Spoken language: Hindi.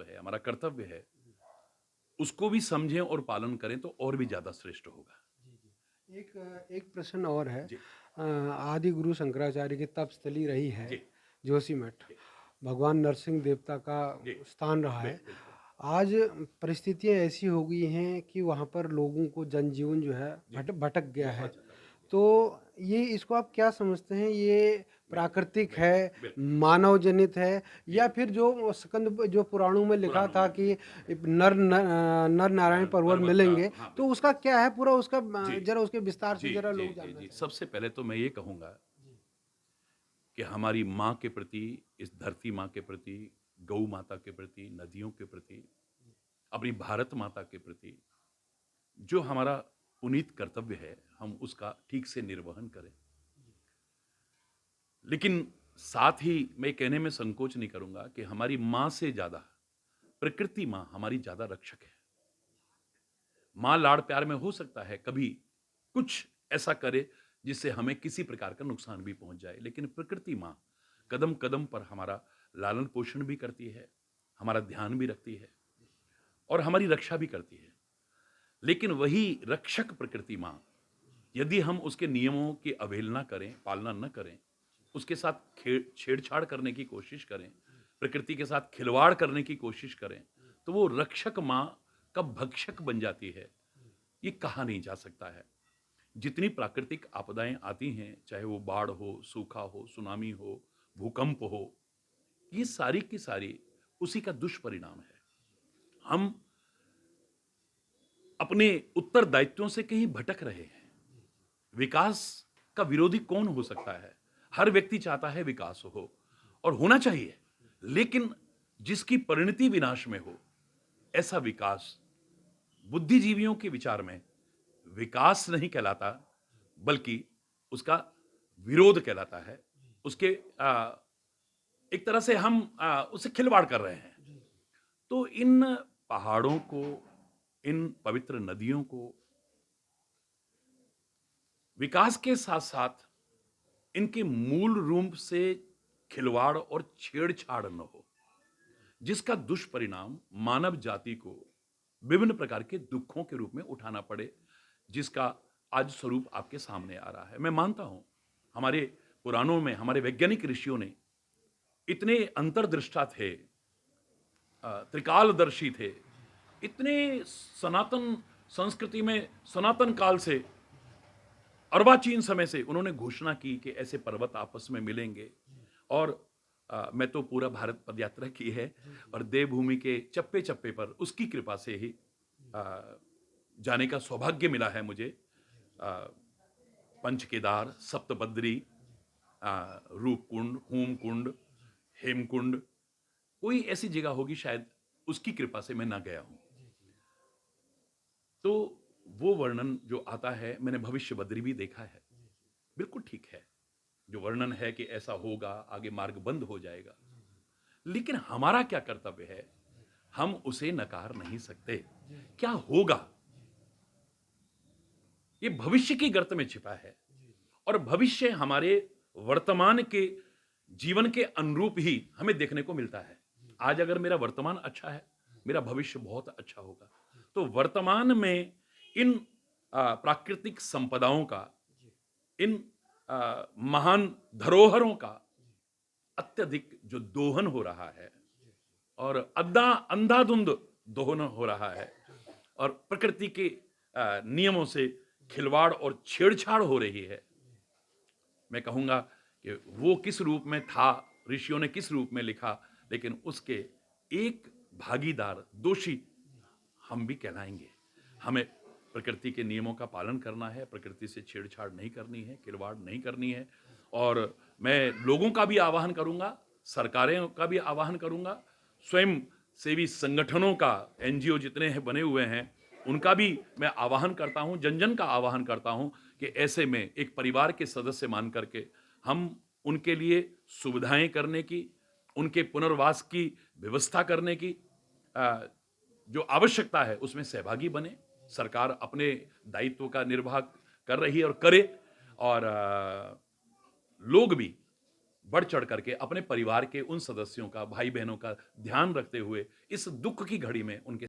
दायित्व है, हमारा कर्तव्य है, उसको भी समझें और पालन करें तो और भी ज़्यादा श्रेष्ठ होगा। एक प्रश्न और है। जी, आदि गुरु शंकराचार्य की तपस्थली रही है जी, जोशीमठ। जी, भगवान नरसिंह देवता का जी। स्थान रहा है। बिल्कुल। आज परिस्थितियां ऐसी हो गई हैं कि वहाँ पर लोगों को जनजीवन जो है जी, भटक गया है। बहुत ज़्यादा भटक गया। तो ये इसको आप क्या समझते हैं? ये बिल्कुल, प्राकृतिक है, बिल्कुल, बिल्कुल। मानव जनित है, जी, या फिर जो स्कंद जो पुराणों में लिखा पुराणों था में कि लिखा है। नर नारायण परवर पर्वत का मिलेंगे? हाँ, तो बिल्कुल। उसका क्या है पूरा उसका जी, जरा उसके विस्तार से जी, जरा जी, लोग जी, जानना जी। चाहेंगे। सबसे पहले तो मैं ये कहूँगा कि हमारी माँ के प्रति, इस धरती माँ के प्रति, गौ माता के प्रति, नदियों के प्रति, अपनी भारत माता के प्रति जो हमारा पुनीत कर्तव्य है, हम उसका ठीक से निर्वहन करें। लेकिन साथ ही मैं कहने में संकोच नहीं करूँगा कि हमारी माँ से ज़्यादा प्रकृति माँ हमारी ज़्यादा रक्षक है। माँ लाड़-प्यार में हो सकता है कभी कुछ ऐसा करे जिससे हमें किसी प्रकार का नुकसान भी पहुँच जाए। लेकिन प्रकृति माँ कदम-कदम पर हमारा लालन-पोषण भी करती है, हमारा ध्यान भी रखती है और हमारी रक्षा भी करती है। लेकिन वही रक्षक प्रकृति माँ यदि हम उसके नियमों की अवहेलना करें, पालना न करें, उसके साथ छेड़छाड़ करने की कोशिश करें, प्रकृति के साथ खिलवाड़ करने की कोशिश करें, तो वो रक्षक माँ कब भक्षक बन जाती है, ये कहा नहीं जा सकता है। जितनी प्राकृतिक आपदाएँ आती हैं, चाहे वो बाढ़ हो, सूखा हो, सुनामी हो, भूकंप हो, ये सारी की सारी उसी का दुष्परिणाम है। हम अपने उत्तरदायित्वों से कहीं भटक रहे हैं। विकास का विरोधी कौन हो सकता है? हर व्यक्ति चाहता है विकास हो और होना चाहिए, लेकिन जिसकी परिणति विनाश में हो, ऐसा विकास बुद्धिजीवियों के विचार में विकास नहीं कहलाता, बल्कि उसका विरोध कहलाता है। उसके एक तरह से हम उससे खिलवाड़ कर रहे हैं। तो इन पहाड़ों को, इन पवित्र नदियों को विकास के साथ-साथ इनके मूल रूप से खिलवाड़ और छेड़छाड़ न हो, जिसका दुष्परिणाम मानव जाति को विभिन्न प्रकार के दुखों के रूप में उठाना पड़े, जिसका आज स्वरूप आपके सामने आ रहा है। मैं मानता हूँ, हमारे पुराणों में हमारे वैज्ञानिक ऋषियों ने इतने अंतर्दृष्टा थे, त्रिकालदर्शी थे, इतने सनातन संस्कृति में सनातन काल से अर्वाचीन समय से उन्होंने घोषणा की कि ऐसे पर्वत आपस में मिलेंगे और मैं तो पूरा भारत पदयात्रा की है और देवभूमि के चप्पे-चप्पे पर उसकी कृपा से ही अ, जाने का सौभाग्य मिला है मुझे। अ, पंचकेदार, सप्तबद्री, रूपकुंड, होमकुंड, हेमकुंड, कोई ऐसी जगह होगी शायद उसकी कृपा से मैं ना गया हूँ। तो वो वर्णन जो आता है, मैंने भविष्य बद्री भी देखा है। बिल्कुल ठीक है। जो वर्णन है कि ऐसा होगा, आगे मार्ग बंद हो जाएगा। लेकिन हमारा क्या कर्तव्य है? हम उसे नकार नहीं सकते। क्या होगा? ये भविष्य की गर्त में छिपा है और भविष्य हमारे वर्तमान के जीवन के अनुरूप ही हमें देखने को मिलता है। आज अगर मेरा वर्तमान अच्छा है, मेरा भविष्य बहुत अच्छा होगा। तो वर्तमान में इन प्राकृतिक संपदाओं का, इन महान धरोहरों का अत्यधिक जो दोहन हो रहा है और अंधाधुंध दोहन हो रहा है और प्रकृति के नियमों से खिलवाड़ और छेड़छाड़ हो रही है। मैं कहूँगा कि वो किस रूप में था, ऋषियों ने किस रूप में लिखा, लेकिन उसके एक भागीदार, दोषी हम भी कहलाएँगे। हमें प्रकृति के नियमों का पालन करना है, प्रकृति से छेड़छाड़ नहीं करनी है, खिलवाड़ नहीं करनी है और मैं लोगों का भी आह्वान करूँगा, सरकारें का भी आह्वान करूँगा, स्वयं सेवी संगठनों का, एनजीओ जितने हैं बने हुए हैं, उनका भी मैं आह्वान करता हूँ, जन-जन का आह्वान करता हूँ कि ऐसे में एक परिवार के सदस्य मान करके हम उनके लिए सुविधाएँ करने की, उनके पुनर्वास की व्यवस्था करने की अ, जो आवश्यकता है उसमें सहभागी बने। सरकार अपने दायित्व का निर्वाह कर रही है और करे और लोग भी बढ़ चढ़ करके अपने परिवार के उन सदस्यों का, भाई बहनों का ध्यान रखते हुए इस दुख की घड़ी में उनके